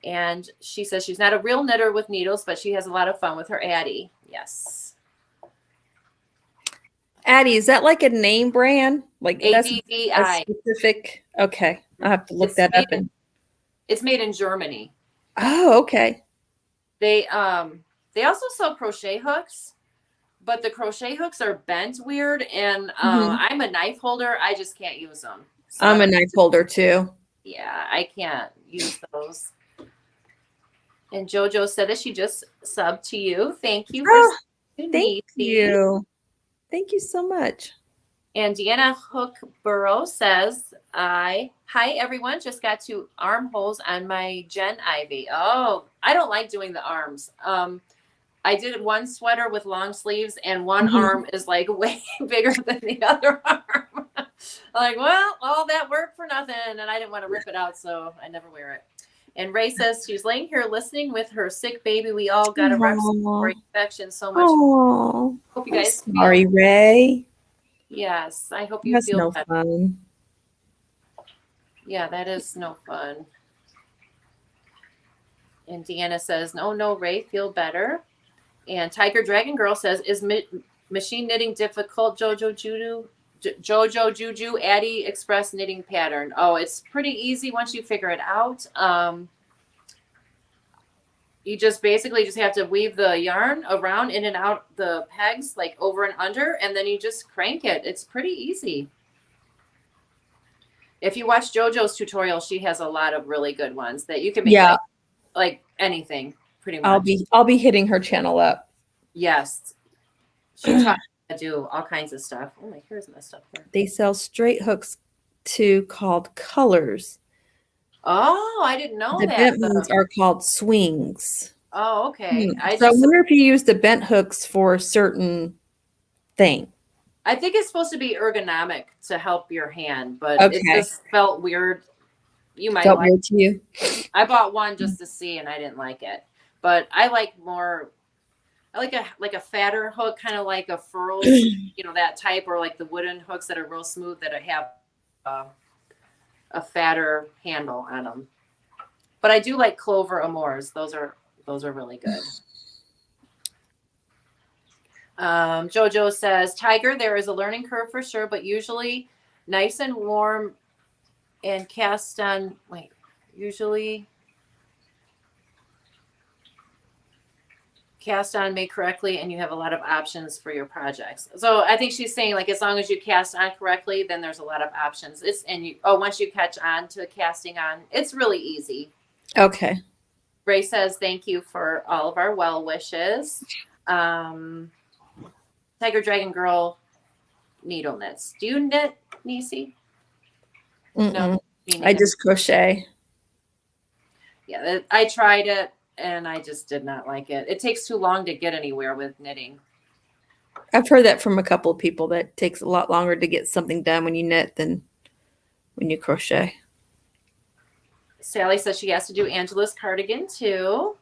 And she says she's not a real knitter with needles, but she has a lot of fun with her Addi. Yes. Addi, is that like a name brand? Like that's ADDI. specific. Okay. I'll have to look that up. It's made in Germany. Oh, okay. They also sell crochet hooks, but the crochet hooks are bent weird. And I'm a knife holder. I just can't use them. So I'm a knife holder too. Yeah, I can't use those. And JoJo said that she just subbed to you. Thank you. Thank you. Thank you so much. And Deanna Hookborough says, hi, everyone. Just got 2 armholes on my Jen Ivy. Oh, I don't like doing the arms. I did one sweater with long sleeves, and one arm is like way bigger than the other arm. I'm like, well, all that work for nothing. And I didn't want to rip it out, so I never wear it. And Ray says she's laying here listening with her sick baby. We all got a respiratory infection. So much. Oh, hope you guys. Sorry, Ray. Yes, I hope you That's feel no better. fun. Yeah, that is no fun. And Deanna says, no, Ray, feel better. And Tiger Dragon Girl says, is machine knitting difficult? Jojo Juju Addi Express knitting pattern. Oh, it's pretty easy once you figure it out. You just basically just have to weave the yarn around in and out the pegs, like over and under, and then you just crank it. It's pretty easy. If you watch JoJo's tutorial, she has a lot of really good ones that you can make like anything pretty much. I'll be hitting her channel up. Yes. She taught me to do all kinds of stuff. Oh, my hair's messed up there. They sell straight hooks too called colors. Oh, I didn't know the that. The bent ones are called swings. Oh, okay. I wonder if you use the bent hooks for a certain thing. I think it's supposed to be ergonomic to help your hand, but it just felt weird. You might felt weird to you. I bought one just to see, and I didn't like it. But I like more. I like a fatter hook, kind of like a FURLS, that type, or like the wooden hooks that are real smooth that have a fatter handle on them. But I do like Clover Amours. Those are really good. JoJo says, Tiger, there is a learning curve for sure, but usually nice and warm and cast on, usually cast on made correctly and you have a lot of options for your projects. So I think she's saying like as long as you cast on correctly, then there's a lot of options. Once you catch on to casting on, it's really easy. Okay. Ray says thank you for all of our well wishes. Tiger Dragon Girl needle knits. Do you knit, Nisi? No, I just crochet. Yeah, I tried it and I just did not like it. It takes too long to get anywhere with knitting. I've heard that from a couple of people that it takes a lot longer to get something done when you knit than when you crochet. Sally says she has to do Angela's cardigan too.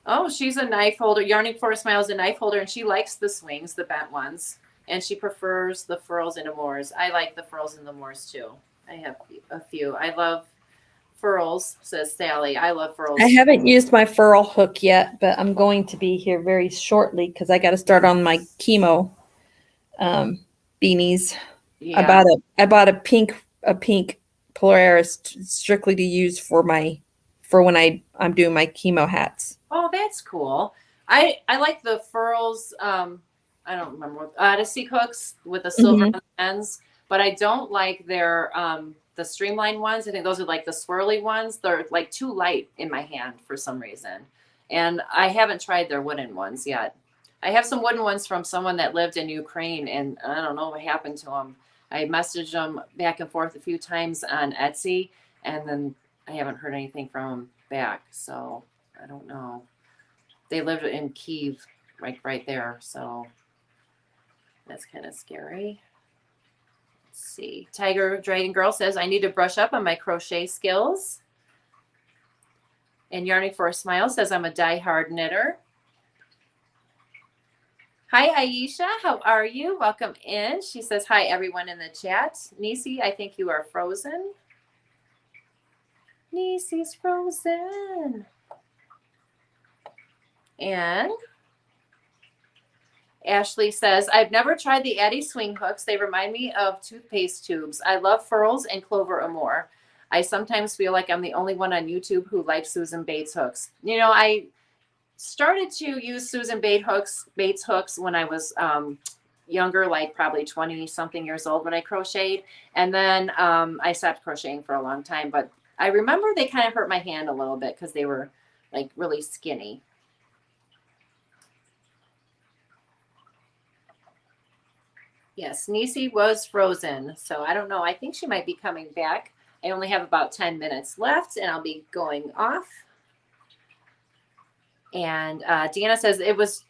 Oh, she's a knife holder. Yarning for a Smile is a knife holder, and she likes the swings, the bent ones, and she prefers the FURLS and Amours. I like the FURLS and Amours too. I have a few. I love FURLS, says Sally. I love FURLS. I haven't used my furl hook yet, but I'm going to be here very shortly because I got to start on my chemo beanies. Yeah. I bought a pink Polaris strictly to use for when I'm doing my chemo hats. Oh, that's cool. I like the FURLS. I don't remember what ODYSSEY hooks with the silver ends, but I don't like their the streamlined ones. I think those are like the swirly ones. They're like too light in my hand for some reason, and I haven't tried their wooden ones yet. I have some wooden ones from someone that lived in Ukraine, and I don't know what happened to them. I messaged them back and forth a few times on Etsy, and then I haven't heard anything from them back. So I don't know. They lived in Kyiv, like right there. So that's kind of scary. Let's see. Tiger Dragon Girl says, I need to brush up on my crochet skills. And Yarning for a Smile says, I'm a die-hard knitter. Hi, Aisha. How are you? Welcome in. She says, hi, everyone in the chat. Nisi, I think you are frozen. Nisi's frozen. And Ashley says, I've never tried the Addi swing hooks. They remind me of toothpaste tubes. I love FURLS and Clover Amour. I sometimes feel like I'm the only one on YouTube who likes Susan Bates hooks. You know, I started to use Susan Bates hooks when I was younger, like probably 20 something years old when I crocheted. And then I stopped crocheting for a long time, but I remember they kind of hurt my hand a little bit because they were like really skinny. Yes, Nisi was frozen. So I don't know. I think she might be coming back. I only have about 10 minutes left and I'll be going off. And Deanna says,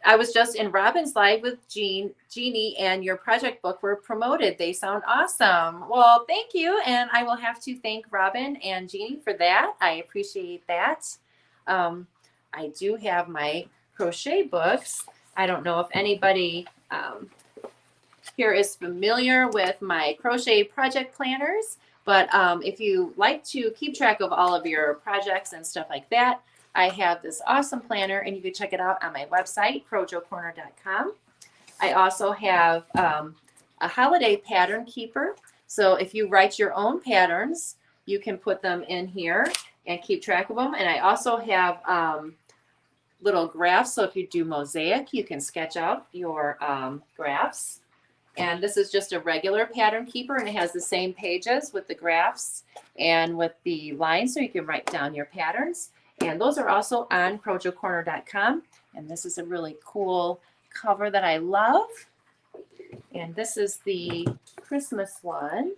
I was just in Robin's live with Jeannie and your project book were promoted. They sound awesome. Well, thank you. And I will have to thank Robin and Jeannie for that. I appreciate that. I do have my crochet books. I don't know if anybody here is familiar with my crochet project planners, but if you like to keep track of all of your projects and stuff like that, I have this awesome planner and you can check it out on my website, crojocorner.com. I also have a holiday pattern keeper. So if you write your own patterns, you can put them in here and keep track of them. And I also have little graphs. So if you do mosaic, you can sketch out your graphs. And this is just a regular pattern keeper and it has the same pages with the graphs and with the lines so you can write down your patterns. And those are also on crojocorner.com. And this is a really cool cover that I love. And this is the Christmas one.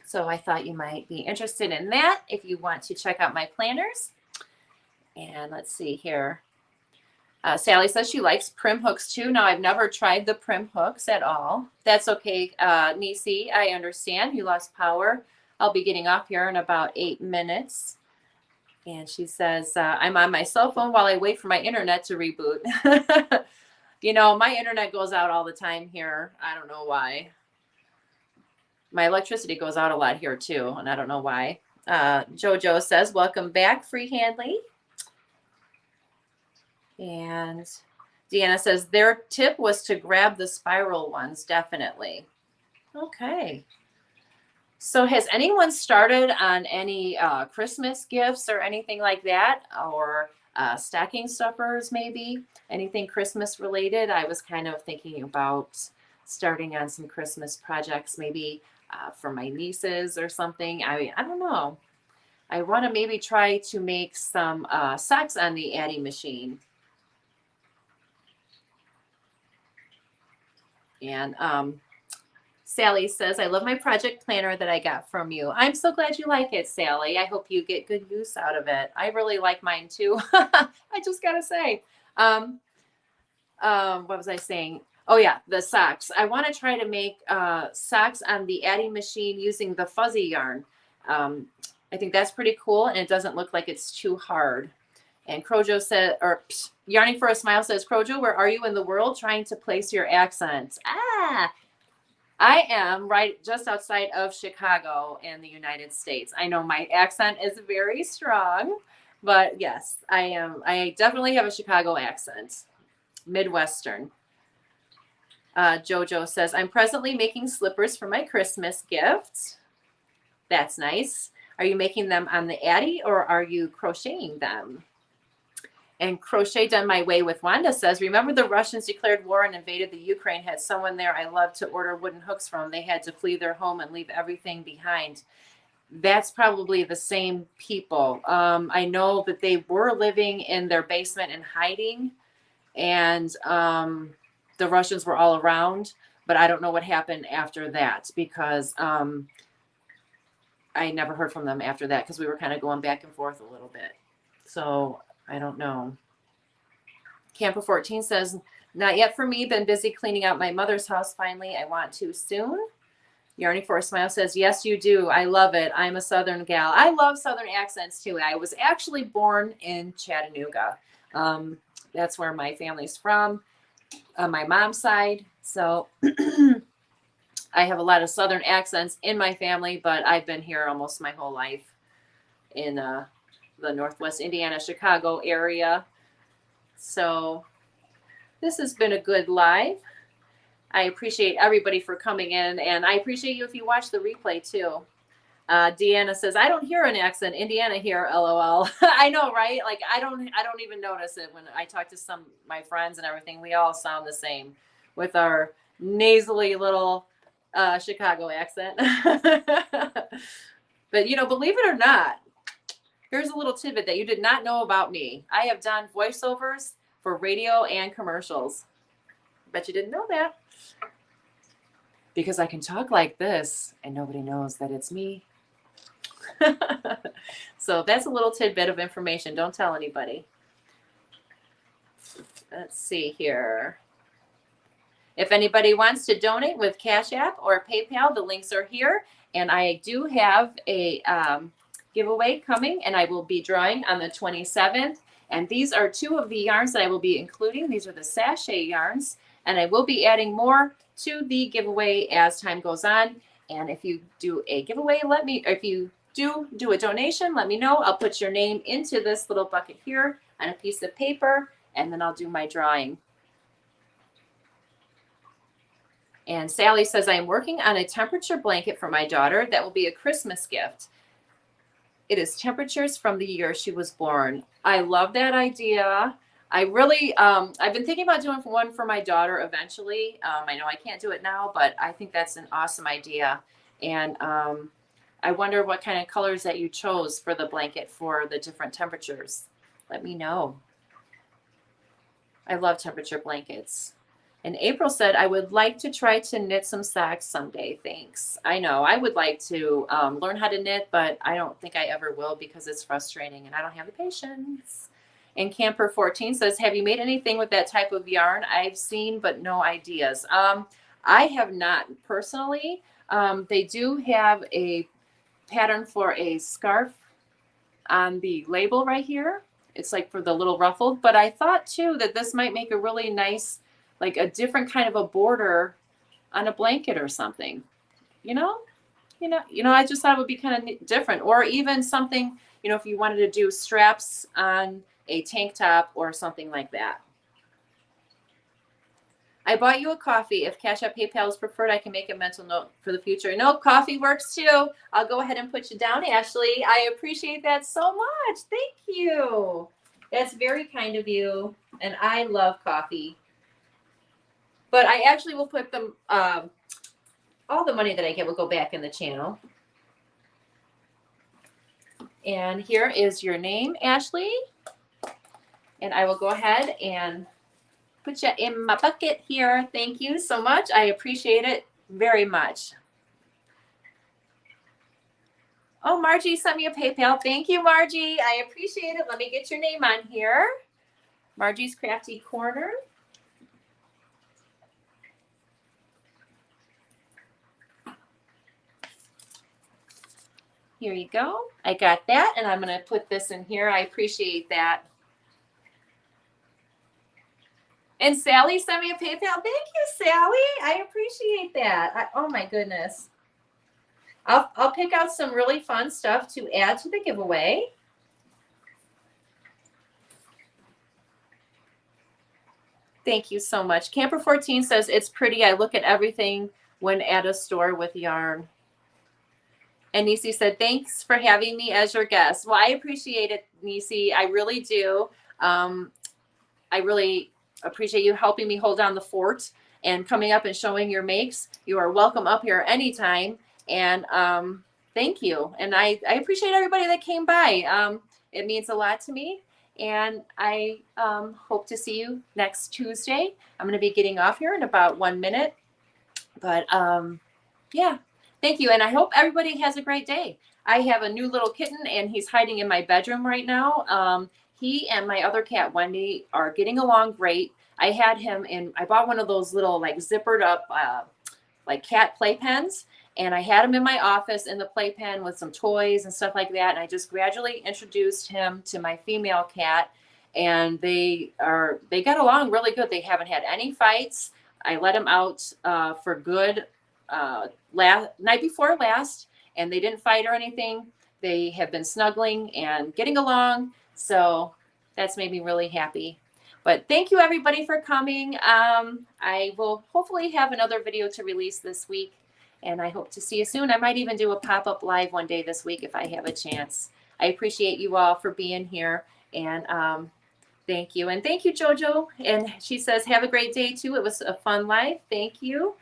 So I thought you might be interested in that if you want to check out my planners. And let's see here. Sally says she likes prim hooks too. Now, I've never tried the prim hooks at all. That's okay, Nisi. I understand. You lost power. I'll be getting off here in about 8 minutes. And she says, I'm on my cell phone while I wait for my internet to reboot. You know, my internet goes out all the time here. I don't know why. My electricity goes out a lot here too, and I don't know why. Jojo says, welcome back, Freehandly. And Deanna says, their tip was to grab the spiral ones, definitely. Okay. So has anyone started on any Christmas gifts or anything like that? Or stocking stuffers maybe? Anything Christmas related? I was kind of thinking about starting on some Christmas projects, maybe for my nieces or something. I don't know. I want to maybe try to make some socks on the Addi machine. And Sally says, I love my project planner that I got from you. I'm so glad you like it, Sally. I hope you get good use out of it. I really like mine too. I just got to say, what was I saying? Oh yeah, the socks. I want to try to make socks on the Addi machine using the fuzzy yarn. I think that's pretty cool. And it doesn't look like it's too hard. And Crojo said, or Yarning for a Smile says, Crojo, where are you in the world trying to place your accents? I am right just outside of Chicago in the United States. I know my accent is very strong, but yes, I am. I definitely have a Chicago accent, Midwestern. Jojo says, I'm presently making slippers for my Christmas gift. That's nice. Are you making them on the Addi or are you crocheting them? And Crochet Done My Way with Wanda says, remember the Russians declared war and invaded the Ukraine? Had someone there I loved to order wooden hooks from. They had to flee their home and leave everything behind. That's probably the same people. I know that they were living in their basement and hiding. And the Russians were all around. But I don't know what happened after that because I never heard from them after that because we were kind of going back and forth a little bit. So I don't know. Camper 14 says, not yet for me. Been busy cleaning out my mother's house. Finally, I want to soon. Yarny for a Smile says, yes, you do. I love it. I'm a Southern gal. I love Southern accents too. I was actually born in Chattanooga. That's where my family's from, on my mom's side. So I have a lot of Southern accents in my family, but I've been here almost my whole life in the Northwest Indiana, Chicago area. So this has been a good live. I appreciate everybody for coming in, and I appreciate you if you watch the replay too. Deanna says, I don't hear an accent. Indiana here, LOL. I know, right? Like I don't even notice it when I talk to some my friends and everything. We all sound the same with our nasally little Chicago accent. But you know, believe it or not, here's a little tidbit that you did not know about me. I have done voiceovers for radio and commercials. Bet you didn't know that. Because I can talk like this and nobody knows that it's me. So that's a little tidbit of information. Don't tell anybody. Let's see here. If anybody wants to donate with Cash App or PayPal, the links are here. And I do have a giveaway coming, and I will be drawing on the 27th. And these are two of the yarns that I will be including. These are the sachet yarns. And I will be adding more to the giveaway as time goes on. And if you do a giveaway, if you do a donation, let me know. I'll put your name into this little bucket here on a piece of paper, and then I'll do my drawing. And Sally says, I am working on a temperature blanket for my daughter that will be a Christmas gift. It is temperatures from the year she was born. I love that idea. I really, I've been thinking about doing one for my daughter eventually. I know I can't do it now, but I think that's an awesome idea. And I wonder what kind of colors that you chose for the blanket for the different temperatures. Let me know. I love temperature blankets. And April said, I would like to try to knit some socks someday. Thanks. I know I would like to learn how to knit, but I don't think I ever will because it's frustrating and I don't have the patience. And Camper 14 says, have you made anything with that type of yarn? I've seen, but no ideas. I have not personally. They do have a pattern for a scarf on the label right here. It's like for the little ruffled, but I thought too that this might make a really nice, like a different kind of a border on a blanket or something, you know, I just thought it would be kind of different, or even something, if you wanted to do straps on a tank top or something like that. I bought you a coffee. If Cash App PayPal is preferred, I can make a mental note for the future. No, coffee works too. I'll go ahead and put you down, Ashley. I appreciate that so much. Thank you. That's very kind of you. And I love coffee. But I actually will put them, all the money that I get will go back in the channel. And here is your name, Ashley. And I will go ahead and put you in my bucket here. Thank you so much. I appreciate it very much. Oh, Margie sent me a PayPal. Thank you, Margie. I appreciate it. Let me get your name on here. Margie's Crafty Corner. Here you go. I got that, and I'm going to put this in here. I appreciate that. And Sally sent me a PayPal. Thank you, Sally. I appreciate that. Oh my goodness. I'll pick out some really fun stuff to add to the giveaway. Thank you so much. Camper 14 says, it's pretty. I look at everything when at a store with yarn. And Nisi said, thanks for having me as your guest. Well, I appreciate it, Nisi. I really do. I really appreciate you helping me hold down the fort and coming up and showing your makes. You are welcome up here anytime. And thank you. And I appreciate everybody that came by. It means a lot to me. And I hope to see you next Tuesday. I'm going to be getting off here in about 1 minute. But yeah, thank you. And I hope everybody has a great day. I have a new little kitten, and he's hiding in my bedroom right now. he and my other cat, Wendy, are getting along great. I had him in, I bought one of those little like zippered up like cat playpens. And I had him in my office in the playpen with some toys and stuff like that. And I just gradually introduced him to my female cat. And they got along really good. They haven't had any fights. I let him out for good night before last, and they didn't fight or anything. They have been snuggling and getting along. So that's made me really happy. But thank you everybody for coming. I will hopefully have another video to release this week. And I hope to see you soon. I might even do a pop-up live one day this week if I have a chance. I appreciate you all for being here. And thank you. And thank you, JoJo. And she says, have a great day too. It was a fun live. Thank you.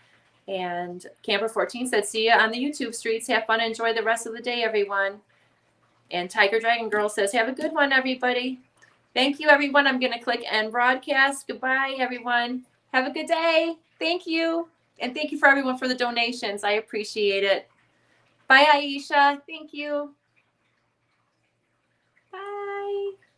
And Camper14 said, see you on the YouTube streets. Have fun and enjoy the rest of the day, everyone. And Tiger Dragon Girl says, have a good one, everybody. Thank you, everyone. I'm going to click end broadcast. Goodbye, everyone. Have a good day. Thank you. And thank you for everyone for the donations. I appreciate it. Bye, Aisha. Thank you. Bye.